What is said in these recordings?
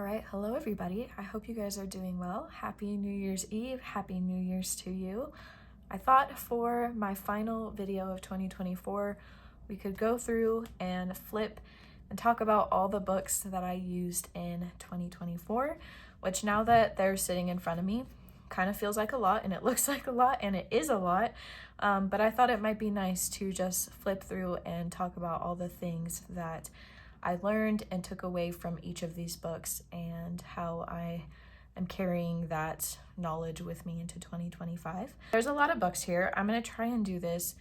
All right, hello everybody. I hope you guys are doing well. Happy New Year's Eve. Happy New Year's to you. I thought for my final video of 2024, we could go through and flip and talk about all the books that I used in 2024, which now that they're sitting in front of me, kind of feels like a lot, and it looks like a lot, and it is a lot. But I thought it might be nice to just flip through and talk about all the things that I learned and took away from each of these books and how I am carrying that knowledge with me into 2025. There's a lot of books here. I'm going to try and do this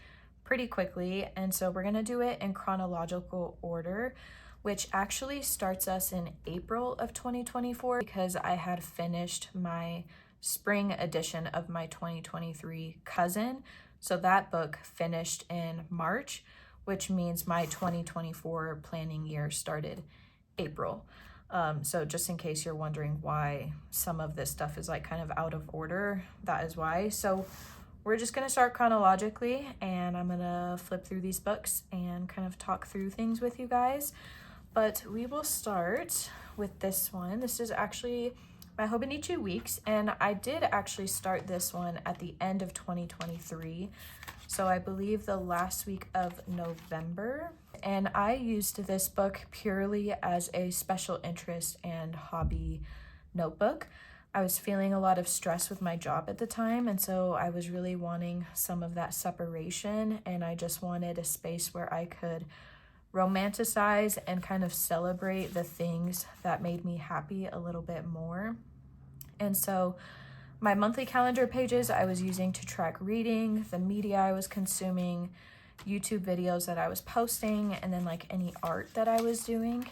pretty quickly, and so we're going to do it in chronological order, which actually starts us in April of 2024 because I had finished my spring edition of my 2023 Cousin. So that book finished in March, which means my 2024 planning year started April. So just in case you're wondering why some of this stuff is like kind of out of order, that is why. So we're just gonna start chronologically, and I'm gonna flip through these books and kind of talk through things with you guys. But we will start with this one. This is actually my Hobonichi Weeks, and I did actually start this one at the end of 2023. So I believe the last week of November. And I used this book purely as a special interest and hobby notebook. I was feeling a lot of stress with my job at the time, and so I was really wanting some of that separation, and I just wanted a space where I could romanticize and kind of celebrate the things that made me happy a little bit more. And so my monthly calendar pages I was using to track reading, the media I was consuming, YouTube videos that I was posting, and then like any art that I was doing.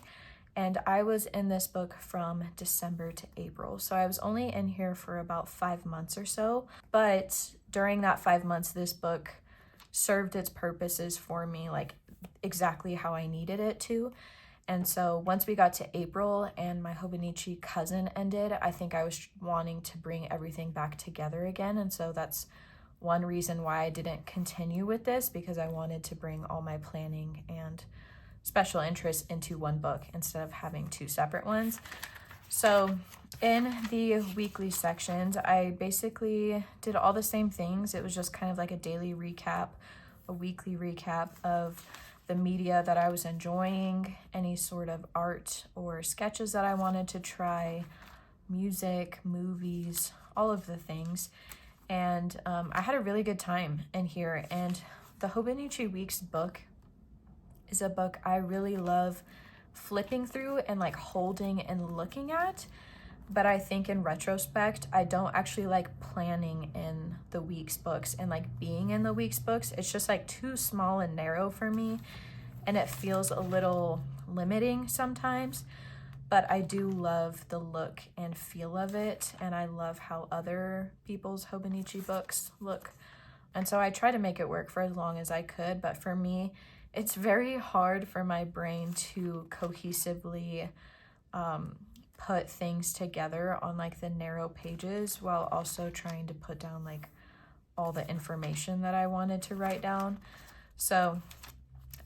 And I was in this book from December to April. So I was only in here for about 5 months or so. But during that 5 months, this book served its purposes for me, like exactly how I needed it to. And so once we got to April and my Hobonichi Cousin ended, I think I was wanting to bring everything back together again. And so that's one reason why I didn't continue with this, because I wanted to bring all my planning and special interests into one book instead of having two separate ones. So in the weekly sections, I basically did all the same things. It was just kind of like a daily recap, a weekly recap of the media that I was enjoying, any sort of art or sketches that I wanted to try, music, movies, all of the things. And I had a really good time in here. And the Hobonichi Weeks book is a book I really love flipping through and like holding and looking at. But I think in retrospect, I don't actually like planning in the Weeks books and like being in the Weeks books. It's just like too small and narrow for me, and it feels a little limiting sometimes. But I do love the look and feel of it, and I love how other people's Hobonichi books look. And so I try to make it work for as long as I could, but for me, it's very hard for my brain to cohesively put things together on like the narrow pages while also trying to put down like all the information that I wanted to write down. So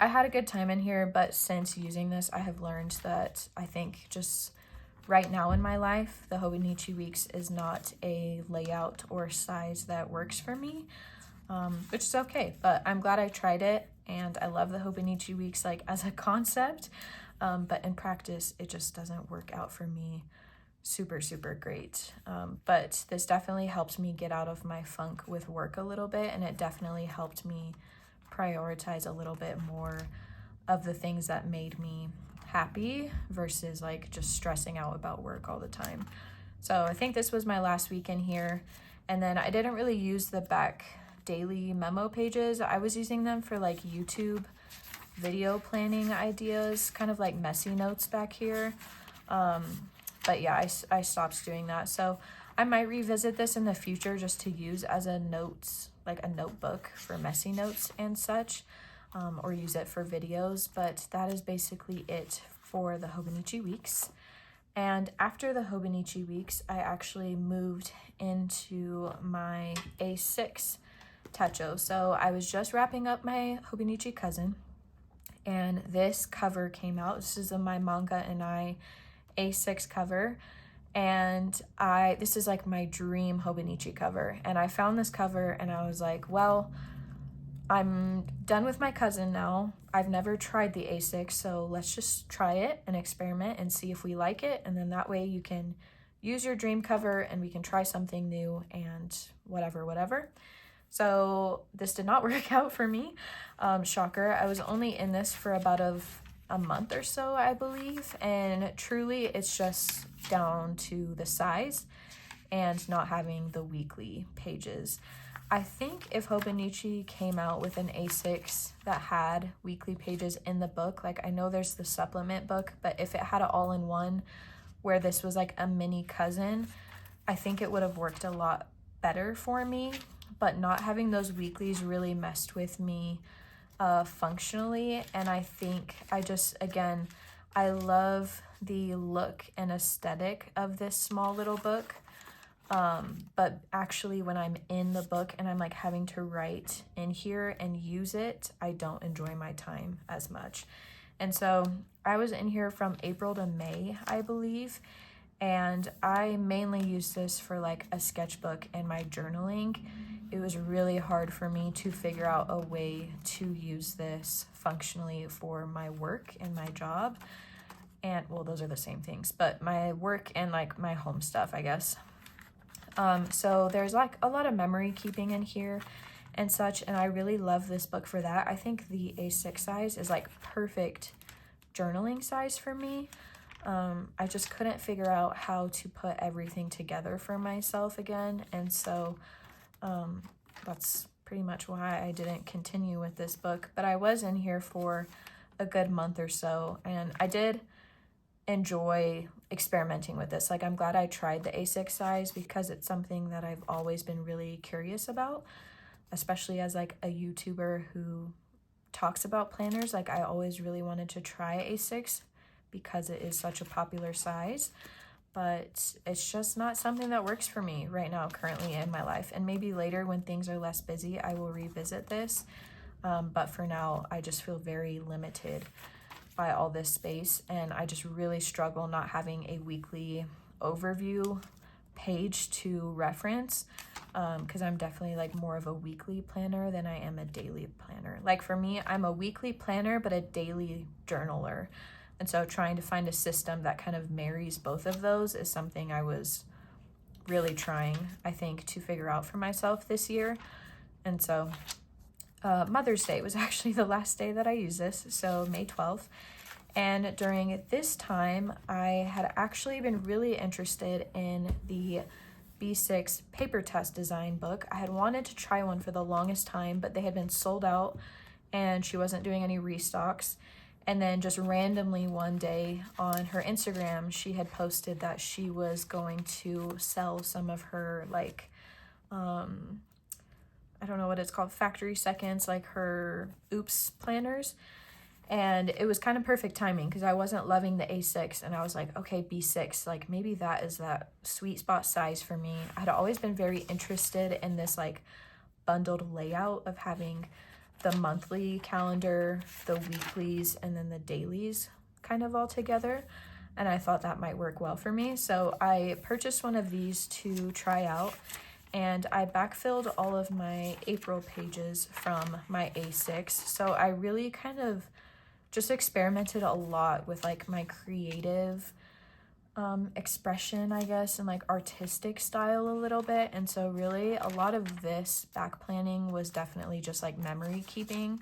I had a good time in here, but since using this, I have learned that I think just right now in my life, the Hobonichi Weeks is not a layout or size that works for me, which is okay, but I'm glad I tried it, and I love the Hobonichi Weeks like as a concept. But in practice, it just doesn't work out for me super great. But this definitely helped me get out of my funk with work a little bit, and it definitely helped me prioritize a little bit more of the things that made me happy versus like just stressing out about work all the time. So I think this was my last week in here. And then I didn't really use the back daily memo pages. I was using them for like YouTube video planning ideas, kind of like messy notes back here. But yeah, I stopped doing that. So I might revisit this in the future just to use as a notes, like a notebook for messy notes and such, or use it for videos. But that is basically it for the Hobonichi Weeks. And after the Hobonichi Weeks, I actually moved into my A6 Tacho. So I was just wrapping up my Hobonichi Cousin, and this cover came out. This is my manga and I A6 cover, and this is like my dream Hobonichi cover, and I found this cover and I was like, well, I'm done with my cousin now. I've never tried the A6, so let's just try it and experiment and see if we like it, and then that way you can use your dream cover and we can try something new and whatever. So this did not work out for me. Shocker. I was only in this for about a month or so, I believe, and truly it's just down to the size and not having the weekly pages. I think if Hobonichi came out with an A6 that had weekly pages in the book, like I know there's the supplement book, but if it had it all in one where this was like a mini cousin, I think it would have worked a lot better for me. But not having those weeklies really messed with me functionally, and I think again, I love the look and aesthetic of this small little book, but actually when I'm in the book and I'm like having to write in here and use it, I don't enjoy my time as much. And so I was in here from April to May, I believe, and I mainly used this for like a sketchbook and my journaling. It was really hard for me to figure out a way to use this functionally for my work and my job. And well, those are the same things, but my work and like my home stuff, I guess. So there's like a lot of memory keeping in here and such, and I really love this book for that. I think the A6 size is like perfect journaling size for me. I just couldn't figure out how to put everything together for myself again, and so that's pretty much why I didn't continue with this book. But I was in here for a good month or so, and I did enjoy experimenting with this. Like, I'm glad I tried the A6 size because it's something that I've always been really curious about, especially as like a YouTuber who talks about planners. Like, I always really wanted to try A6 because it is such a popular size, but it's just not something that works for me right now currently in my life. And maybe later when things are less busy, I will revisit this. But for now, I just feel very limited by all this space, and I just really struggle not having a weekly overview page to reference, because I'm definitely like more of a weekly planner than I am a daily planner. Like for me, I'm a weekly planner but a daily journaler. And so trying to find a system that kind of marries both of those is something I was really trying, I think, to figure out for myself this year. And so Mother's Day was actually the last day that I used this, so May 12th. And during this time, I had actually been really interested in the B6 PaperTessDesigns book. I had wanted to try one for the longest time, but they had been sold out and she wasn't doing any restocks. And then just randomly one day on her Instagram, she had posted that she was going to sell some of her like, I don't know what it's called, factory seconds, like her oops planners. And it was kind of perfect timing because I wasn't loving the A6, and I was like, okay, B6, like maybe that is that sweet spot size for me. I had always been very interested in this like bundled layout of having the monthly calendar, the weeklies, and then the dailies kind of all together. And I thought that might work well for me. So I purchased one of these to try out, and I backfilled all of my April pages from my A6. So I really kind of just experimented a lot with like my creative expression, I guess, and like artistic style a little bit. And so really a lot of this back planning was definitely just like memory keeping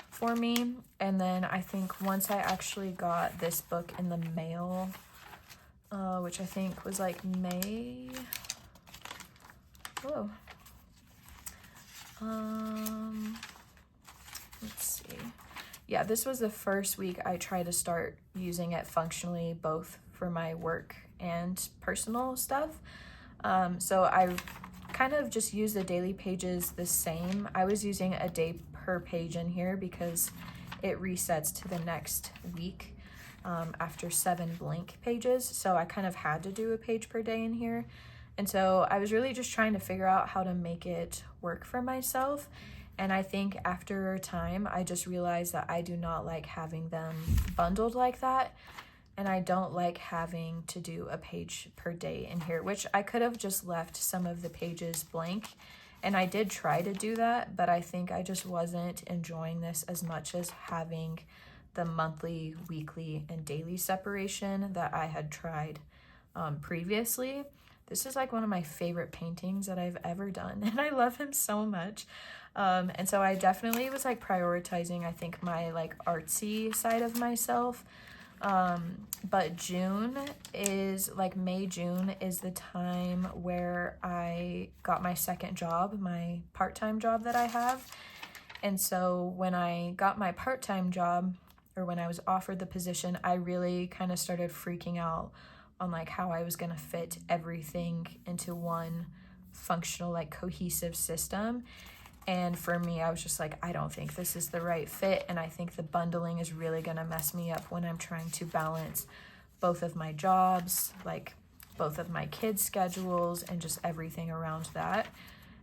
for me. And then I think once I actually got this book in the mail, which I think was like May, let's see. Yeah, this was the first week I tried to start using it functionally, both for my work and personal stuff. So I kind of just use the daily pages the same. I was using a day per page in here because it resets to the next week after 7 blank pages. So I kind of had to do a page per day in here. And so I was really just trying to figure out how to make it work for myself. And I think after a time, I just realized that I do not like having them bundled like that. and I don't like having to do a page per day in here, which I could have just left some of the pages blank. And I did try to do that, but I think I just wasn't enjoying this as much as having the monthly, weekly, and daily separation that I had tried previously. This is like one of my favorite paintings that I've ever done, and I love him so much. And so I definitely was like prioritizing, I think, my like artsy side of myself. But June is like May, June is the time where I got my second job, my part-time job that I have. And so when I got my part-time job, or when I was offered the position, I really kind of started freaking out on like how I was going to fit everything into one functional, like cohesive system. And for me, I was just like, I don't think this is the right fit. And I think the bundling is really going to mess me up when I'm trying to balance both of my jobs, like both of my kids' schedules, and just everything around that.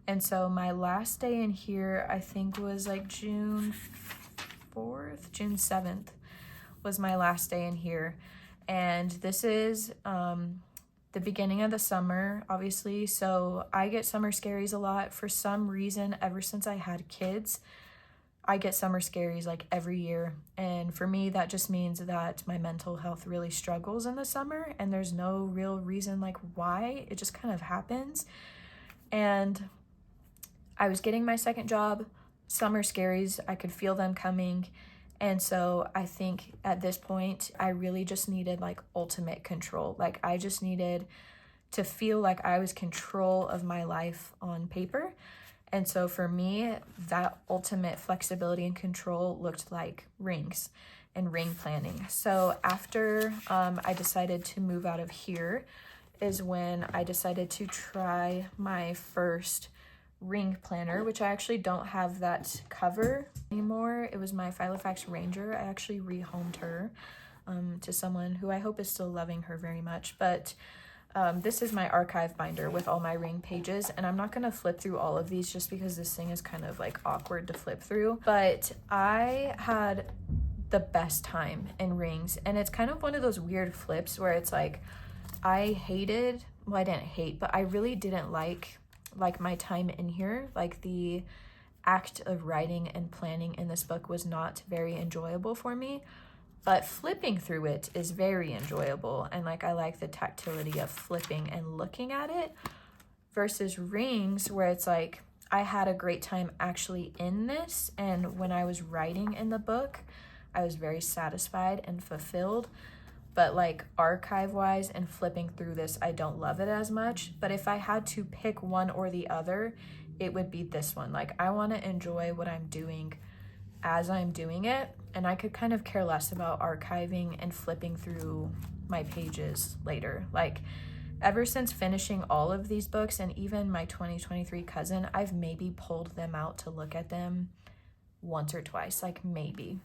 And so my last day in here, I think was like June 4th, June 7th was my last day in here. And this is the beginning of the summer, obviously, so I get summer scaries a lot. For some reason, ever since I had kids, I get summer scaries like every year. And for me, that just means that my mental health really struggles in the summer, and there's no real reason like why. It just kind of happens. And I was getting my second job, summer scaries, I could feel them coming. And so I think at this point, I really just needed like ultimate control. Like I just needed to feel like I was control of my life on paper. And so for me, that ultimate flexibility and control looked like rings and ring planning. So after I decided to move out of here is when I decided to try my first ring planner, which I actually don't have that cover anymore. It was my Filofax Ranger. I actually rehomed her to someone who I hope is still loving her very much. But this is my archive binder with all my ring pages, and I'm not going to flip through all of these just because this thing is kind of like awkward to flip through. But I had the best time in rings, and it's kind of one of those weird flips where it's like I hated, well, I didn't hate, but I really didn't like my time in here. Like the act of writing and planning in this book was not very enjoyable for me, but flipping through it is very enjoyable. And like I like the tactility of flipping and looking at it, versus rings where it's like I had a great time actually in this, and when I was writing in the book I was very satisfied and fulfilled. But like archive wise and flipping through this, I don't love it as much. But if I had to pick one or the other, it would be this one. Like I want to enjoy what I'm doing as I'm doing it, and I could kind of care less about archiving and flipping through my pages later. Like ever since finishing all of these books, and even my 2023 cousin, I've maybe pulled them out to look at them once or twice, like maybe.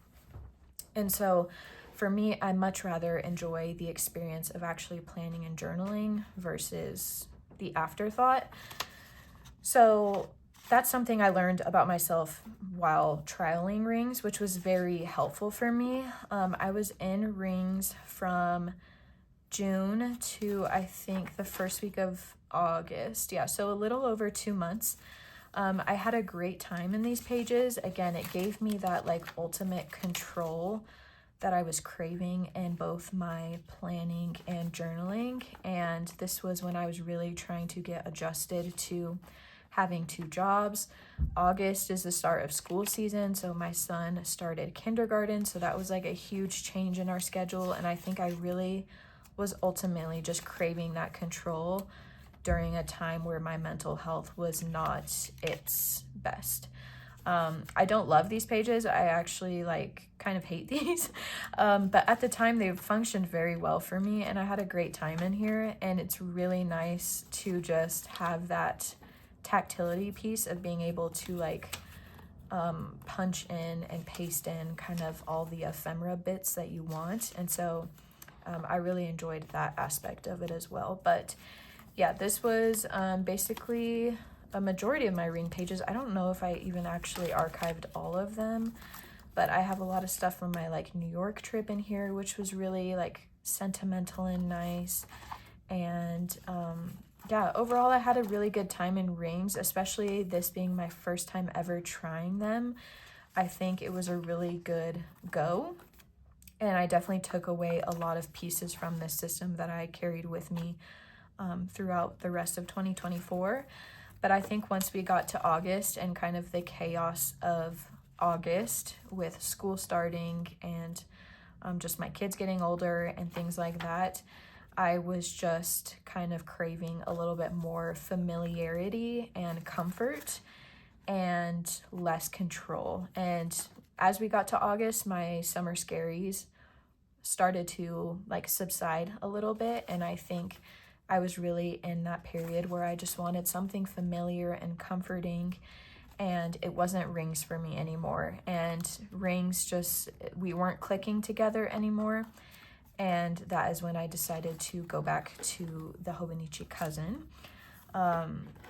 And so for me, I much rather enjoy the experience of actually planning and journaling versus the afterthought. So that's something I learned about myself while trialing rings, which was very helpful for me. I was in rings from June to I think the first week of August. Yeah, so a little over 2 months. I had a great time in these pages. Again, it gave me that like ultimate control that I was craving in both my planning and journaling. And this was when I was really trying to get adjusted to having 2 jobs. August is the start of school season, so my son started kindergarten, so that was like a huge change in our schedule. And I think I really was ultimately just craving that control during a time where my mental health was not its best. I don't love these pages. I actually like kind of hate these. But at the time they functioned very well for me, and I had a great time in here. And it's really nice to just have that tactility piece of being able to like punch in and paste in kind of all the ephemera bits that you want. And so I really enjoyed that aspect of it as well. But yeah, this was basically a majority of my ring pages. I don't know if I even actually archived all of them, but I have a lot of stuff from my like New York trip in here, which was really like sentimental and nice. And yeah, overall I had a really good time in rings, especially this being my first time ever trying them. I think it was a really good go, and I definitely took away a lot of pieces from this system that I carried with me throughout the rest of 2024. But I think once we got to August and kind of the chaos of August with school starting and just my kids getting older and things like that, I was just kind of craving a little bit more familiarity and comfort and less control. And as we got to August, my summer scaries started to like subside a little bit, and I think I was really in that period where I just wanted something familiar and comforting, and it wasn't rings for me anymore. And rings just, we weren't clicking together anymore. And that is when I decided to go back to the Hobonichi cousin.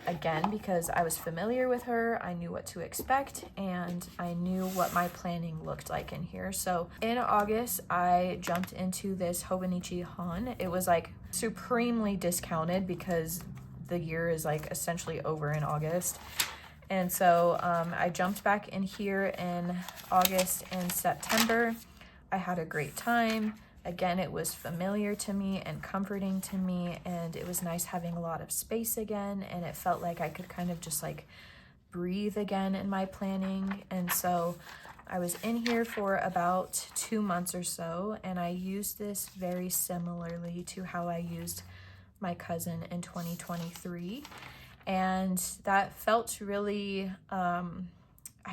Again, because I was familiar with her, I knew what to expect, and I knew what my planning looked like in here. So in August, I jumped into this Hobonichi Han. It was like supremely discounted because the year is like essentially over in August. And so I jumped back in here in August and September. I had a great time. Again, it was familiar to me and comforting to me, and it was nice having a lot of space again, and it felt like I could kind of just like breathe again in my planning. And so I was in here for about 2 months or so, and I used this very similarly to how I used my cousin in 2023. And that felt really, I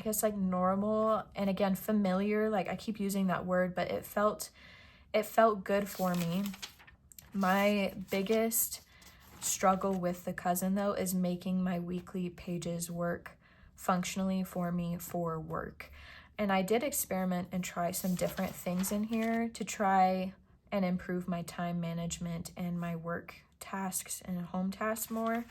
guess like normal, and again, familiar. Like I keep using that word, but it felt good for me. My biggest struggle with the cousin though is making my weekly pages work functionally for me for work. And I did experiment and try some different things in here to try and improve my time management and my work tasks and home tasks more.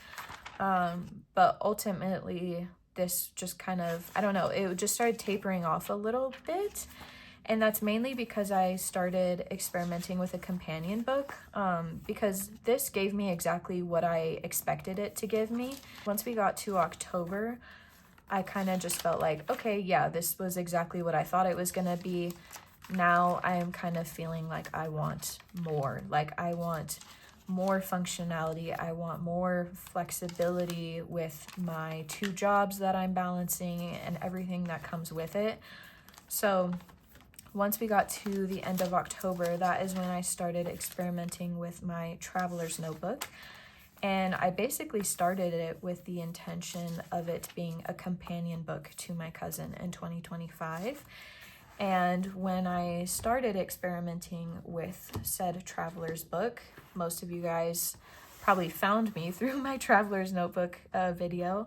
But ultimately this just kind of, I don't know, it just started tapering off a little bit. And that's mainly because I started experimenting with a companion book, because this gave me exactly what I expected it to give me. Once we got to October, I kind of just felt like, okay, yeah, this was exactly what I thought it was gonna be. Now I am kind of feeling like I want more. Like I want more functionality. I want more flexibility with my 2 jobs that I'm balancing and everything that comes with it. So once we got to the end of October, that is when I started experimenting with my traveler's notebook. And I basically started it with the intention of it being a companion book to my cousin in 2025. And when I started experimenting with said traveler's book, most of you guys probably found me through my traveler's notebook video.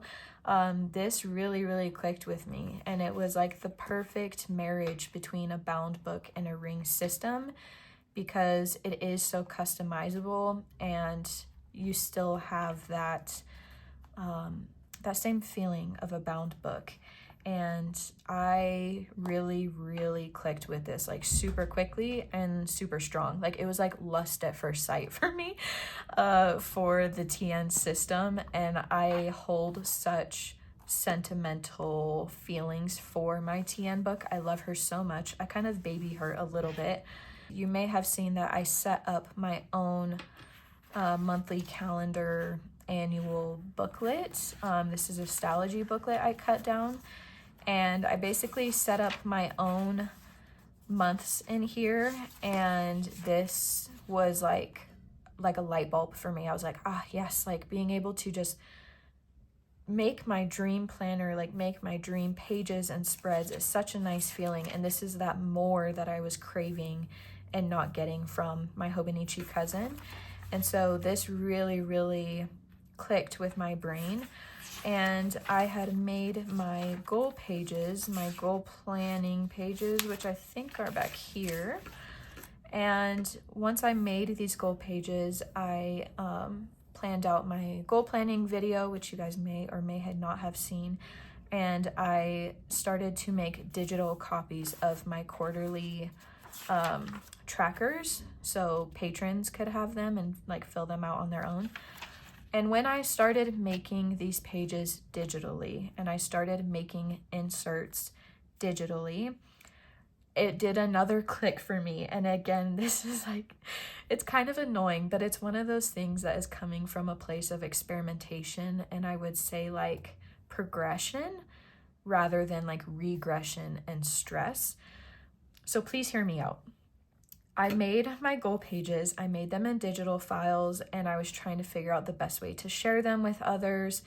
This really clicked with me, and it was like the perfect marriage between a bound book and a ring system, because it is so customizable and you still have that that same feeling of a bound book. And I really clicked with this like super quickly and super strong. Like it was like lust at first sight for me for the TN system, and I hold such sentimental feelings for my TN book. I love her so much. I kind of baby her a little bit. You may have seen that I set up my own monthly calendar annual booklet. This is a Stalogy booklet I cut down, and I basically set up my own months in here, and this was like a light bulb for me. I was like, ah, yes, like being able to just make my dream planner, like make my dream pages and spreads is such a nice feeling. And this is that more that I was craving and not getting from my Hobonichi cousin. And so this really clicked with my brain. And I had made my goal pages, my goal planning pages, which I think are back here. And once I made these goal pages, I planned out my goal planning video, which you guys may or may not have seen. And I started to make digital copies of my quarterly trackers so patrons could have them and like fill them out on their own. And when I started making these pages digitally and I started making inserts digitally, it did another click for me. And again, this is like, it's kind of annoying, but it's one of those things that is coming from a place of experimentation, and I would say like progression rather than like regression and stress. So please hear me out. I made my goal pages, I made them in digital files, and I was trying to figure out the best way to share them with others.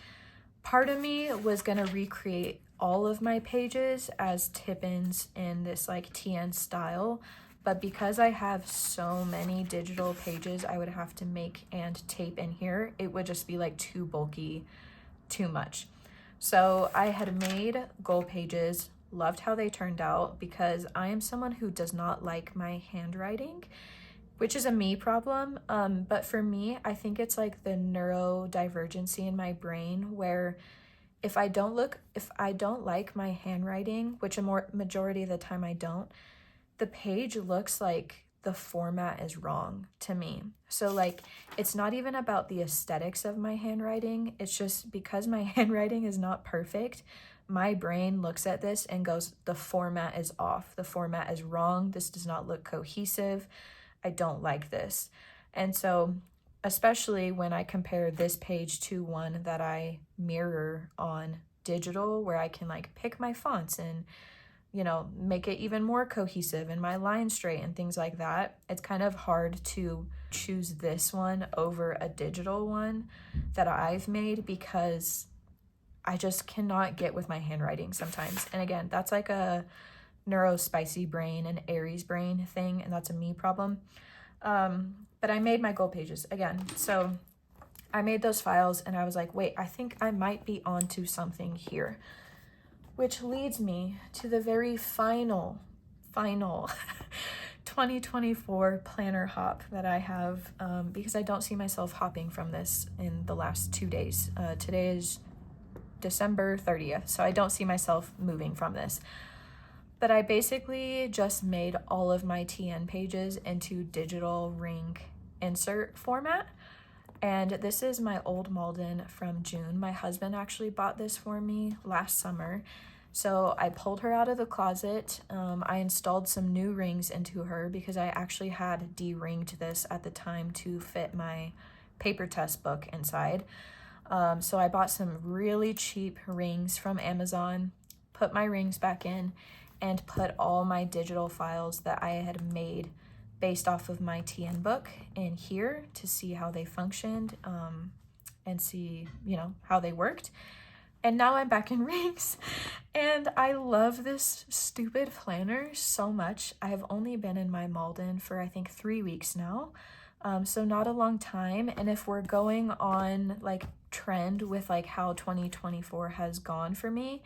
Part of me was gonna recreate all of my pages as tip-ins in this like TN style, but because I have so many digital pages I would have to make and tape in here, it would just be like too bulky, too much. So I had made goal pages, loved how they turned out because I am someone who does not like my handwriting, which is a me problem. But for me, I think it's like the neurodivergency in my brain where if I don't like my handwriting, which a majority of the time I don't, the page looks like the format is wrong to me. So like, it's not even about the aesthetics of my handwriting. It's just because my handwriting is not perfect, my brain looks at this and goes, the format is off. The format is wrong. This does not look cohesive. I don't like this. And so especially when I compare this page to one that I mirror on digital where I can like pick my fonts and, you know, make it even more cohesive and my line straight and things like that, it's kind of hard to choose this one over a digital one that I've made because I just cannot get with my handwriting sometimes. And again, that's like a neurospicy brain and Aries brain thing, and that's a me problem. But I made my goal pages again. So I made those files and I was like, wait, I think I might be onto something here. Which leads me to the very final 2024 planner hop that I have, because I don't see myself hopping from this in the last 2 days. Today is December 30th, so I don't see myself moving from this. But I basically just made all of my TN pages into digital ring insert format. And this is my old Malden from June. My husband actually bought this for me last summer. So I pulled her out of the closet. I installed some new rings into her because I actually had de-ringed this at the time to fit my paper test book inside. So I bought some really cheap rings from Amazon, put my rings back in, and put all my digital files that I had made based off of my TN book in here to see how they functioned, and see, you know, how they worked. And now I'm back in rings, and I love this stupid planner so much. I have only been in my Malden for I think 3 weeks now, so not a long time. And if we're going on like trend with like how 2024 has gone for me,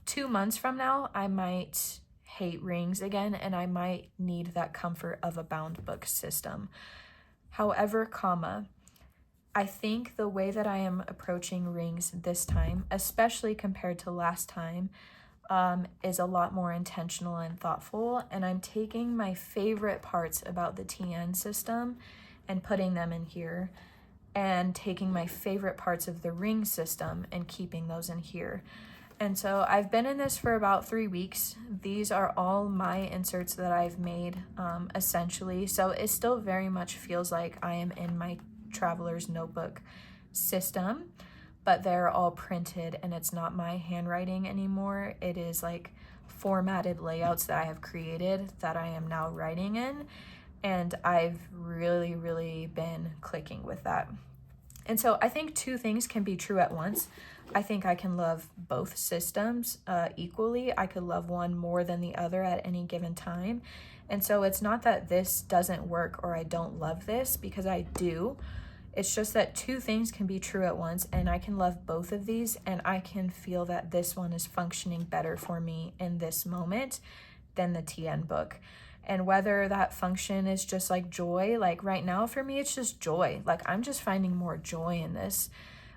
2 months from now, I might hate rings again, and I might need that comfort of a bound book system. However, I think the way that I am approaching rings this time, especially compared to last time, is a lot more intentional and thoughtful, and I'm taking my favorite parts about the TN system and putting them in here, and taking my favorite parts of the ring system and keeping those in here. And so I've been in this for about 3 weeks. These are all my inserts that I've made, essentially. So it still very much feels like I am in my traveler's notebook system, but they're all printed and it's not my handwriting anymore. It is like formatted layouts that I have created that I am now writing in. And I've really, really been clicking with that. And so I think 2 things can be true at once. I think I can love both systems equally. I could love one more than the other at any given time. And so it's not that this doesn't work or I don't love this, because I do. It's just that 2 things can be true at once, and I can love both of these, and I can feel that this one is functioning better for me in this moment than the TN book. And whether that function is just like joy, like right now for me, it's just joy. Like I'm just finding more joy in this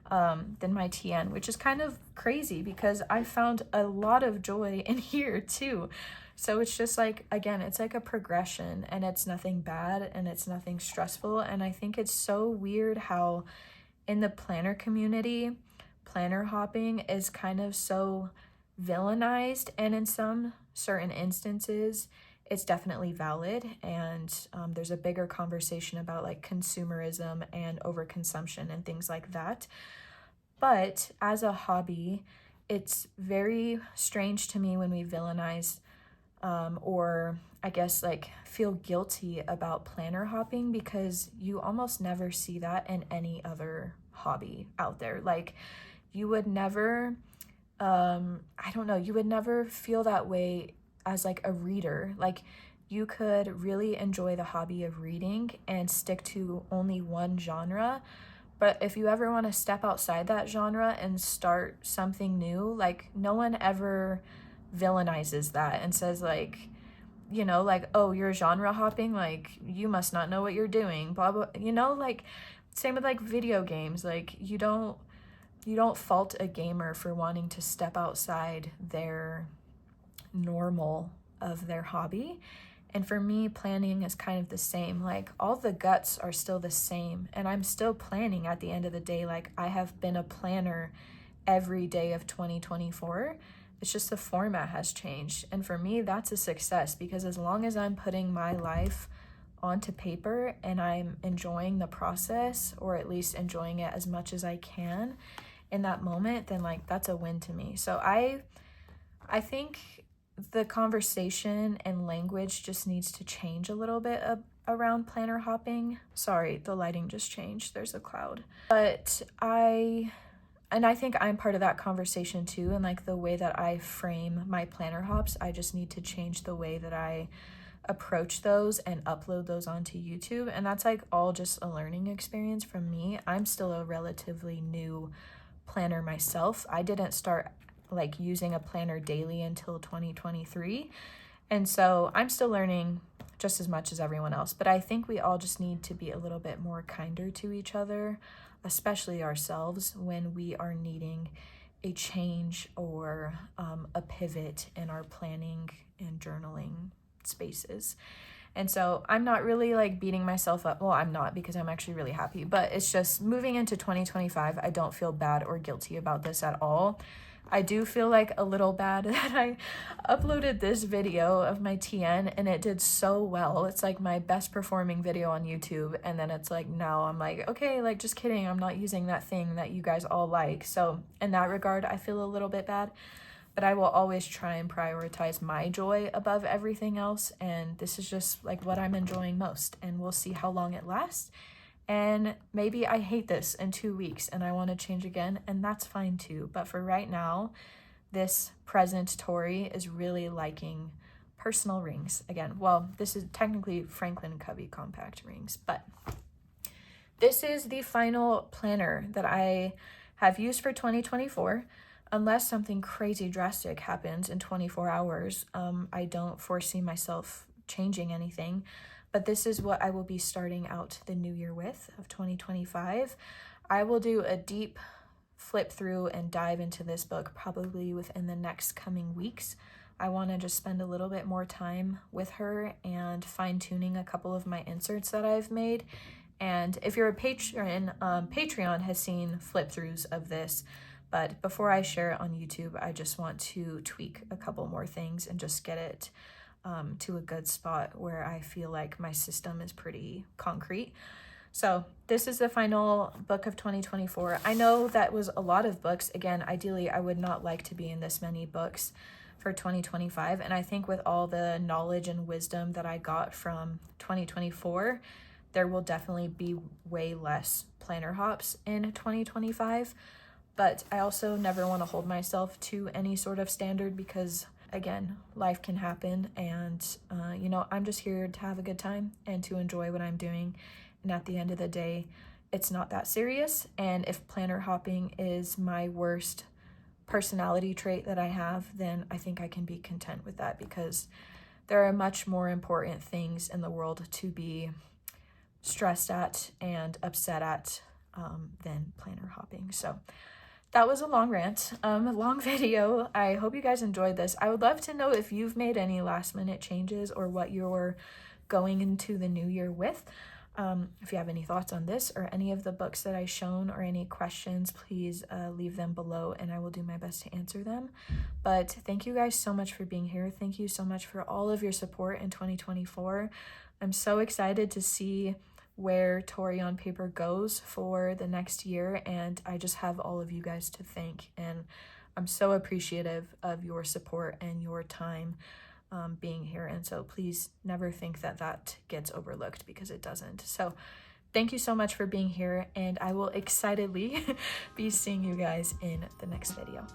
than my TN, which is kind of crazy because I found a lot of joy in here too. So it's just like, again, it's like a progression, and it's nothing bad and it's nothing stressful. And I think it's so weird how in the planner community, planner hopping is kind of so villainized, and in some certain instances it's definitely valid, and there's a bigger conversation about like consumerism and overconsumption and things like that. But as a hobby, it's very strange to me when we villainize or I guess like feel guilty about planner hopping, because you almost never see that in any other hobby out there. Like you would never, I don't know, you would never feel that way as like a reader. Like you could really enjoy the hobby of reading and stick to only one genre. But if you ever want to step outside that genre and start something new, like no one ever villainizes that and says like, you know, like, oh, you're genre hopping, like you must not know what you're doing, blah blah, you know, like same with like video games. Like you don't fault a gamer for wanting to step outside their normal of their hobby. And for me, planning is kind of the same. Like all the guts are still the same, and I'm still planning at the end of the day. Like I have been a planner every day of 2024. It's just the format has changed. And for me, that's a success, because as long as I'm putting my life onto paper and I'm enjoying the process, or at least enjoying it as much as I can in that moment, then like that's a win to me. So I think the conversation and language just needs to change a little bit around planner hopping. Sorry, the lighting just changed. There's a cloud. But I think I'm part of that conversation too, and like the way that I frame my planner hops, I just need to change the way that I approach those and upload those onto YouTube. And that's like all just a learning experience from me. I'm still a relatively new planner myself. I didn't start like using a planner daily until 2023. And so I'm still learning just as much as everyone else. But I think we all just need to be a little bit more kinder to each other, especially ourselves, when we are needing a change or a pivot in our planning and journaling spaces. And so I'm not really like beating myself up. Well, I'm not, because I'm actually really happy. But it's just moving into 2025, I don't feel bad or guilty about this at all. I do feel like a little bad that I uploaded this video of my TN and it did so well. It's like my best performing video on YouTube. And then it's like, now I'm like, okay, like just kidding. I'm not using that thing that you guys all like. So in that regard, I feel a little bit bad, but I will always try and prioritize my joy above everything else. And this is just like what I'm enjoying most, and we'll see how long it lasts. And maybe I hate this in 2 weeks and I want to change again, and that's fine too. But for right now, this present Tori is really liking personal rings again. Well, this is technically Franklin Covey compact rings, but this is the final planner that I have used for 2024. Unless something crazy drastic happens in 24 hours, I don't foresee myself changing anything. But this is what I will be starting out the new year with, of 2025. I will do a deep flip through and dive into this book probably within the next coming weeks. I want to just spend a little bit more time with her and fine-tuning a couple of my inserts that I've made. And if you're a patron, Patreon has seen flip-throughs of this. But before I share it on YouTube, I just want to tweak a couple more things and just get it to a good spot where I feel like my system is pretty concrete. So this is the final book of 2024. I know that was a lot of books. Again, ideally, I would not like to be in this many books for 2025. And I think with all the knowledge and wisdom that I got from 2024, there will definitely be way less planner hops in 2025. But I also never want to hold myself to any sort of standard, because again, life can happen, and you know, I'm just here to have a good time and to enjoy what I'm doing. And at the end of the day, it's not that serious. And if planner hopping is my worst personality trait that I have, then I think I can be content with that, because there are much more important things in the world to be stressed at and upset at than planner hopping. So that was a long rant, a long video. I hope you guys enjoyed this. I would love to know if you've made any last minute changes or what you're going into the new year with. If you have any thoughts on this or any of the books that I've shown or any questions, please leave them below and I will do my best to answer them. But thank you guys so much for being here. Thank you so much for all of your support in 2024. I'm so excited to see where Tori on Paper goes for the next year, and I just have all of you guys to thank, and I'm so appreciative of your support and your time being here, and so please never think that that gets overlooked, because it doesn't. So thank you so much for being here, and I will excitedly be seeing you guys in the next video.